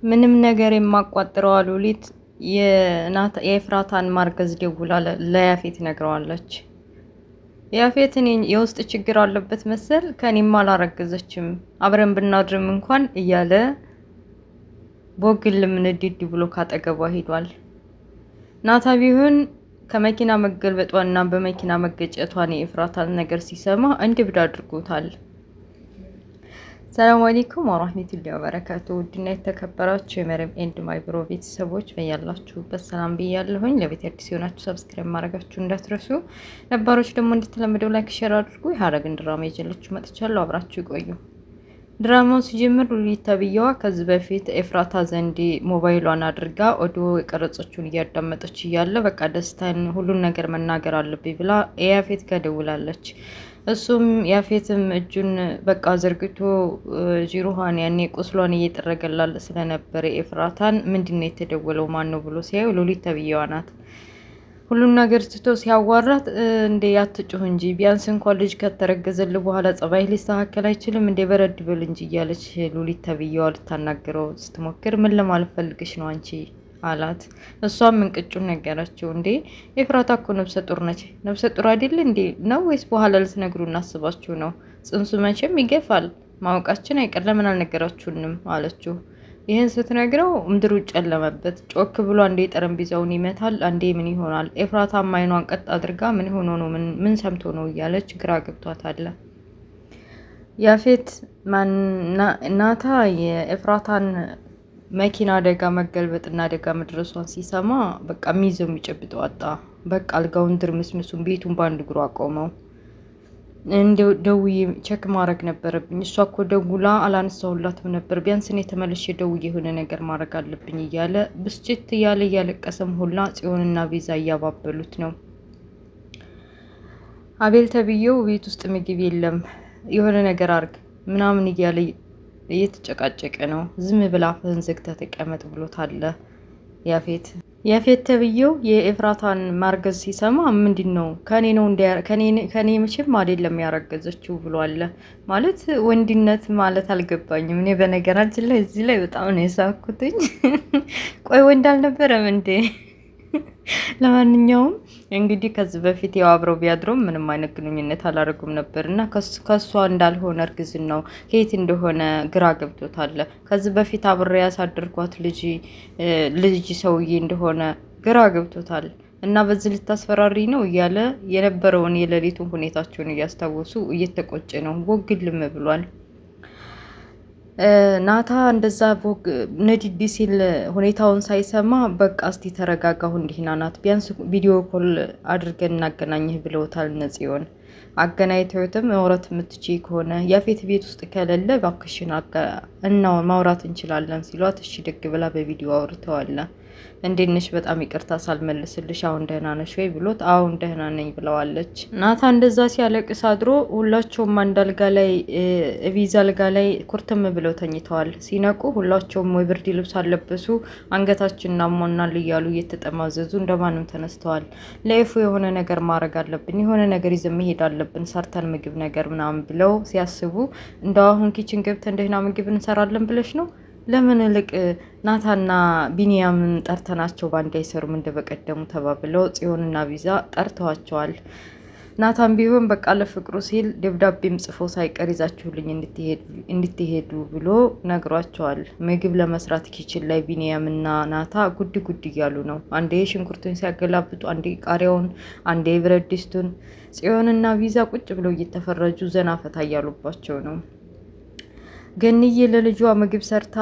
ምንም ነገር የማቋጥረው ሉሊት የኤፍራታን ማርገዝ ደውላ ለያፌት ነግረዋለች። ያፌትን የውስጥ ችግር አለበት መሰል ከኔም አላረገዘችም አብረን ብናድርም እንኳን እያለ ቦግል ምንድድ ብሎ ካጠገቧ ሄዷል። ናታ ቢሆን ከመኪና መገልበጧና በመኪና መገጨቷን የኤፍራታን ነገር ሲሰማ እንድብድ አድርጎታል። ሰላም አለይኩም ወራህመቱላሂ ወበረካቱ። ውድና የተከበራችሁ የመረም ኤንድ ማይ ብሮ ቤተሰቦች በያላችሁበት ሰላም ብያለሁኝ። ለቤት አዲስ የሆናችሁ ሰብስክራይብ ማድረጋችሁ እንዳትረሱ፣ ነባሮች ደግሞ እንደተለመደው ላይክ ሼር አድርጉ። የሐረግን ድራማ ይዤላችሁ መጥቻለሁ። አብራችሁ ይቆዩ። ድራማው ሲጀምር ሉሊት ተብዬዋ ከዚህ በፊት ኤፍራታ ዘንድ ሞባይሏን አድርጋ ኦዲዮ የቀረጸችውን እያዳመጠች እያለ በቃ ደስታን ሁሉን ነገር መናገር አለብኝ ብላ ያፌት ጋር ደውላለች። እሱም ያፌትም እጁን በቃ ዘርግቶ ጂሮሃን ያኔ ቁስሏን እየጠረገላል ስለነበረ ኤፍራታን ምንድነው የተደወለው ማን ነው ብሎ ሲያዩ ሉሊት ተብዬዋ ናት። ሁሉን ነገር ትቶ ሲያዋራት እንዴ ያትጩህ እንጂ ቢያንስ እንኳን ልጅ ከተረገዘል በኋላ ጸባይ ሊስተካከል አይችልም እንዴ በረድ ብል እንጂ እያለች ሉሊት ተብዬዋ ልታናገረው ስትሞክር ምን ለማለት ፈልግሽ ነው አንቺ አላት። እሷም እንቅጩን ነገረችው። እንዴ ኤፍራታ እኮ ነብሰ ጡር ነች። ነብሰ ጡር አይደል እንዴ ነው ወይስ በኋላ ልትነግሩ እናስባችሁ ነው? ጽንሱ መቼም ይገፋል ማወቃችን አይቀር ለምን አልነገራችሁንም አለችው። ይህን ስትነግረው ምድሩ ጨለመበት። ጮክ ብሎ አንዴ ጠረጴዛውን ይመታል፣ አንዴ ምን ይሆናል። ኤፍራታ አይኗን ቀጥ አድርጋ ምን ሆኖ ነው ምን ሰምቶ ነው እያለች ግራ ገብቷታል። ያፌት ናታ የኤፍራታን መኪና አደጋ መገልበጥና አደጋ መድረሷን ሲሰማ በቃ የሚይዘው የሚጨብጠው አጣ። በቃ አልጋውን ድርምስምሱን ቤቱን በአንድ እግሩ አቆመው። እንደው ደውዬ ቼክ ማድረግ ነበረብኝ። እሷ እኮ ደውላ አላነሳሁላትም ነበር። ቢያንስ እኔ ተመልሼ ደውዬ የሆነ ነገር ማድረግ አለብኝ እያለ ብስጭት እያለ እያለቀሰም ሁላ ጽዮንና ቤዛ እያባበሉት ነው። አቤል ተብዬው ቤት ውስጥ ምግብ የለም የሆነ ነገር አርግ ምናምን እያለ እየተጨቃጨቀ ነው። ዝም ብላ አፍህን ዘግተህ ተቀመጥ ብሎታል ያፌት ተብዬው የኤፍራታን ማርገዝ ሲሰማ ምንድን ነው ከኔ ነው ከኔ መቼም አይደለም ያረገዘችው ብሏል። ማለት ወንድነት ማለት አልገባኝም። እኔ በነገራችን ላይ እዚህ ላይ በጣም ነው የሳኩትኝ። ቆይ ወንድ አልነበረም እንዴ? ለማንኛውም እንግዲህ ከዚህ በፊት ያው አብረው ቢያድሩም ምንም አይነት ግንኙነት አላደረጉም ነበር እና ከሷ እንዳልሆነ እርግዝናው ከየት እንደሆነ ግራ ገብቶታል። ከዚህ በፊት አብሬ ያሳደርኳት ልጅ ሰውዬ እንደሆነ ግራ ገብቶታል እና በዚህ ልታስፈራሪ ነው እያለ የነበረውን የሌሊቱን ሁኔታቸውን እያስታወሱ እየተቆጨ ነው። ቦግልም ብሏል። ናታ እንደዛ ንድድ ሲል ሁኔታውን ሳይሰማ በቃ እስቲ ተረጋጋሁ እንዲህና ናት ቢያንስ ቪዲዮ ኮል አድርገን እናገናኝህ ብለውታል። ነጽዮን አገናኝተውትም ማውራት የምትችይ ከሆነ ያፌት ቤት ውስጥ ከሌለ እባክሽን እና ማውራት እንችላለን ሲሏት እሺ ደግ ብላ በቪዲዮ አውርተዋል። እንዴት ነሽ? በጣም ይቅርታ ሳልመልስልሽ አሁን ደህና ነሽ ወይ ብሎት አሁን ደህና ነኝ ብለዋለች። ናታ እንደዛ ሲያለቅስ አድሮ ሁላቸውም አንድ አልጋ ላይ ቪዛ አልጋ ላይ ኩርትም ብለው ተኝተዋል። ሲነቁ ሁላቸውም ወይ ብርድ ልብስ አለበሱ፣ አንገታችንን አሞናል እያሉ እየተጠማዘዙ እንደማንም ተነስተዋል። ለኤፉ የሆነ ነገር ማድረግ አለብን፣ የሆነ ነገር ይዘን መሄድ አለብን፣ ሰርተን ምግብ ነገር ምናምን ብለው ሲያስቡ እንደው አሁን ኪችን ገብተን ደህና ምግብ እንሰራለን ብለሽ ነው ለምን ልቅ ናታና ቢኒያምን ጠርተናቸው ባንድ አይሰሩም እንደበቀደሙ ተባብለው ጽዮንና ቪዛ ጠርተዋቸዋል። ናታን ቢሆን በቃ ለፍቅሩ ሲል ደብዳቤም ጽፎ ሳይቀር ይዛችሁልኝ እንድትሄዱ ብሎ ነግሯቸዋል። ምግብ ለመስራት ኪችን ላይ ቢኒያምና ናታ ጉድ ጉድ እያሉ ነው። አንዴ ሽንኩርቱን ሲያገላብጡ፣ አንዴ ቃሪያውን፣ አንዴ ብረት ድስቱን። ጽዮንና ቪዛ ቁጭ ብለው እየተፈረጁ ዘና ፈታ እያሉባቸው ነው። ገንዬ ለልጇ ምግብ ሰርታ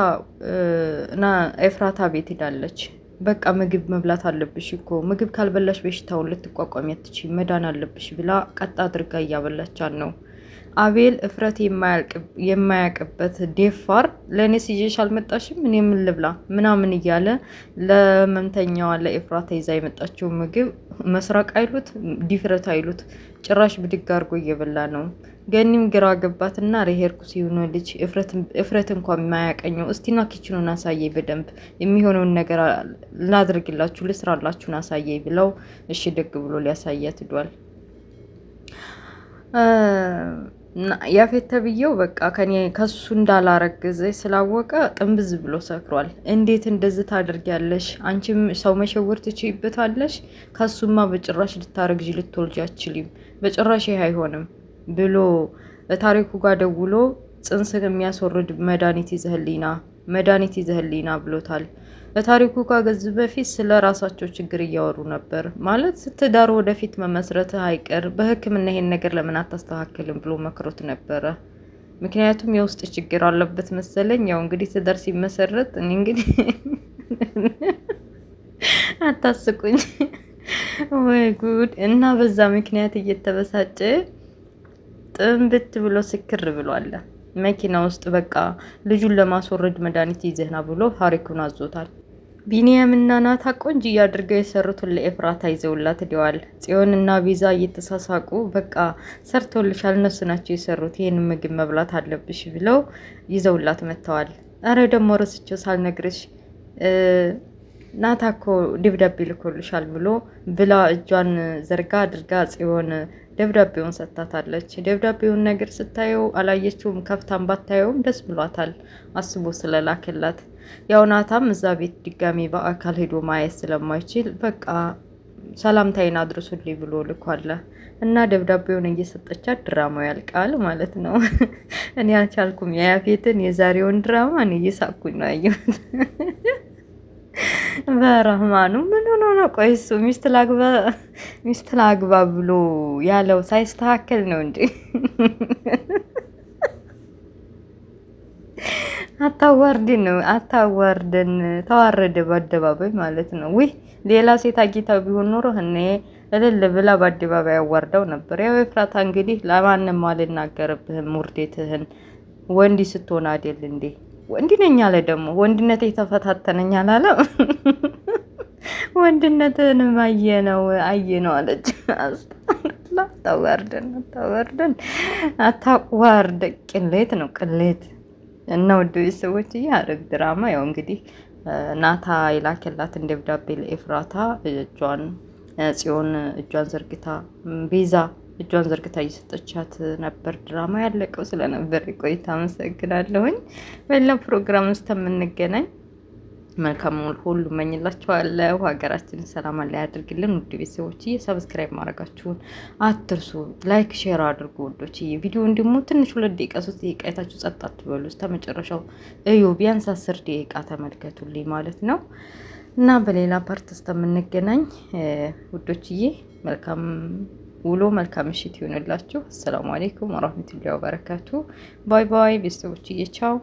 እና ኤፍራታ ቤት ሄዳለች። በቃ ምግብ መብላት አለብሽ እኮ ምግብ ካልበላሽ በሽታውን ልትቋቋሚ አትችይም፣ መዳን አለብሽ ብላ ቀጥ አድርጋ እያበላቻን ነው። አቤል እፍረት የማያቅበት ዴፋር ለእኔ ሲዤሽ አልመጣሽም እኔ ምን ልብላ ምናምን እያለ ለመምተኛዋ ለኤፍራታ ይዛ የመጣችው ምግብ መስራቅ አይሉት ዲፍረት አይሉት ጭራሽ ብድግ አድርጎ እየበላ ነው። ገኒም ግራ ገባትና ሬሄርኩ ሲሆኑ ልጅ እፍረት እንኳን የማያቀኘው እስቲና ኪችኑን አሳየኝ በደንብ የሚሆነውን ነገር ላድርግላችሁ ልስራላችሁን አሳየኝ ብለው እሺ ደግ ብሎ ሊያሳያት ሄዷል። ያፌት ተብዬው በቃ ከሱ እንዳላረገዘ ስላወቀ ጥንብዝ ብሎ ሰክሯል። እንዴት እንደዚህ ታደርጊያለሽ? አንቺም ሰው መሸወር ትችይበታለሽ። ከሱማ በጭራሽ ልታረግዢ ልትወልጂ አትችሊም፣ በጭራሽ ይሄ አይሆንም ብሎ ታሪኩ ጋር ደውሎ ጽንስ የሚያስወርድ መድኃኒት ይዘህልኝና ብሎታል። በታሪኩ ከዚህ በፊት ስለ ራሳቸው ችግር እያወሩ ነበር። ማለት ትዳር ወደፊት መመስረት አይቀር በሕክምና ይሄን ነገር ለምን አታስተካክልም ብሎ መክሮት ነበረ። ምክንያቱም የውስጥ ችግር አለበት መሰለኝ። ያው እንግዲህ ትዳር ሲመሰረት እኔ እንግዲህ አታስቁኝ ወይ ጉድ! እና በዛ ምክንያት እየተበሳጨ ጥንብት ብሎ ስክር ብሏል። መኪና ውስጥ በቃ ልጁን ለማስወረድ መድኃኒት ይዘህና ብሎ ታሪኩን አዞታል። ቢኒያም እና ናታ ቆንጆ አድርገው የሰሩትን ለኤፍራታ ይዘውላት ሄደዋል። ጽዮን እና ቤዛ እየተሳሳቁ በቃ ሰርቶልሻል፣ እነሱ ናቸው የሰሩት፣ ይህን ምግብ መብላት አለብሽ ብለው ይዘውላት መጥተዋል። አረ ደግሞ ረስቼው ሳልነግርሽ ናታ እኮ ደብዳቤ ልኮልሻል ብላ እጇን ዘርጋ አድርጋ ጽዮን ደብዳቤውን ሰጥታታለች። ደብዳቤውን ነገር ስታየው አላየችውም፣ ከፍታም ባታየውም ደስ ብሏታል አስቦ ስለላከላት። ያው ናታም እዛ ቤት ድጋሚ በአካል ሄዶ ማየት ስለማይችል በቃ ሰላምታይን አድርሱልኝ ብሎ ልኳለ እና ደብዳቤውን እየሰጠቻት ድራማው ያልቃል ማለት ነው። እኔ አልቻልኩም። የያፌትን የዛሬውን ድራማ እኔ እየሳቅኩኝ ነው ያየሁት። በረህማኑ ምን ሆኖ ነው? ቆይ እሱ ሚስት ላግባ ብሎ ያለው ሳይስተካከል ነው እንጂ አታዋርደን። ተዋረደ በአደባባይ ማለት ነው። ውይ ሌላ ሴት አጊታው ቢሆን ኖሮ እኔ እልል ብላ በአደባባይ ያዋርደው ነበር። ያው ኤፍራታ እንግዲህ ለማንም አልናገርብህም ውርዴትህን፣ ወንዲ ስትሆን አይደል እንዴ? ወንድ ነኝ አለ ደግሞ ወንድነት የተፈታተነኝ አላለም። ወንድነትህንም አየነው አለች። አታዋርደን አታዋርደ። ቅሌት ነው ቅሌት። እና ውድ ቤተሰቦች ሐረግ ድራማ ያው እንግዲህ ናታ የላከላትን ደብዳቤ ለኤፍራታ ጽዮን እጇን ዘርግታ ቤዛ እጇን ዘርግታ እየሰጠቻት ነበር። ድራማ ያለቀው ስለነበር ቆይታ አመሰግናለሁኝ። በሌላ ፕሮግራም ውስጥ የምንገናኝ መልካም ሁሉ እመኝላችኋለሁ። ሀገራችንን ሰላም ላይ ያድርግልን። ውድ ቤተሰቦች ሰብስክራይብ ማድረጋችሁን አትርሱ። ላይክ ሼር አድርጉ ውዶች። ቪዲዮ እንዲሞ ትንሽ 2 ደቂቃ 3 ደቂቃ አይታችሁ ጸጥ አትበሉ። እስከመጨረሻው እዩ። ቢያንስ 10 ደቂቃ ተመልከቱልኝ ማለት ነው። እና በሌላ ፓርት ውስጥ የምንገናኝ ውዶችዬ መልካም ውሎ መልካም ምሽት ይሆንላችሁ። አሰላሙ አለይኩም ወራህመቱላሂ ወበረካቱ። ባይ ባይ ቤተሰቦችዬ ቻው።